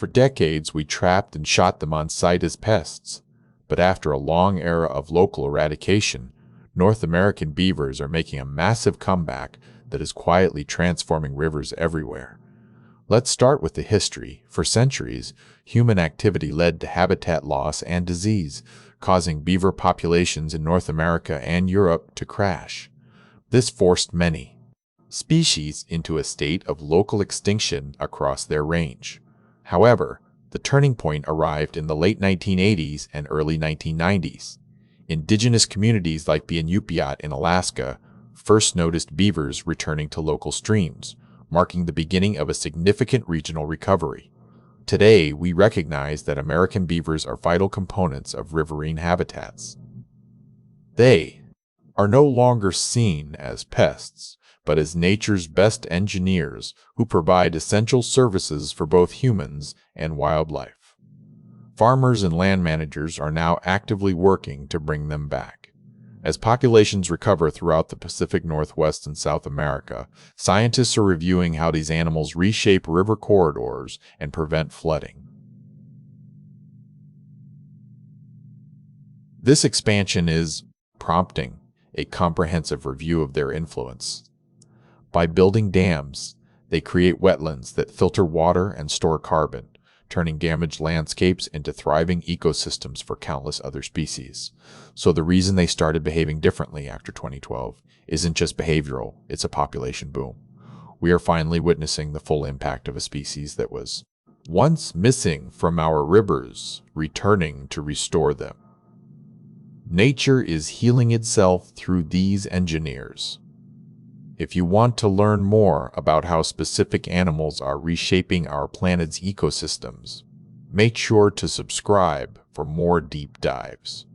For decades, we trapped and shot them on sight as pests, but after a long era of local eradication, North American beavers are making a massive comeback that is quietly transforming rivers everywhere. Let's start with the history. For centuries, human activity led to habitat loss and disease, causing beaver populations in North America and Europe to crash. This forced many species into a state of local extinction across their range. However, the turning point arrived in the late 1980s and early 1990s. Indigenous communities like Biodiversity in Alaska first noticed beavers returning to local streams, marking the beginning of a significant regional recovery. Today, we recognize that American beavers are vital components of riverine habitats. They are no longer seen as pests, but as nature's best engineers who provide essential services for both humans and wildlife. Farmers and land managers are now actively working to bring them back. As populations recover throughout the Pacific Northwest and South America, scientists are reviewing how these animals reshape river corridors and prevent flooding. This expansion is prompting a comprehensive review of their influence. By building dams, they create wetlands that filter water and store carbon, turning damaged landscapes into thriving ecosystems for countless other species. So the reason they started behaving differently after 2012 isn't just behavioral, it's a population boom. We are finally witnessing the full impact of a species that was once missing from our rivers, returning to restore them. Nature is healing itself through these engineers. If you want to learn more about how specific animals are reshaping our planet's ecosystems, make sure to subscribe for more deep dives.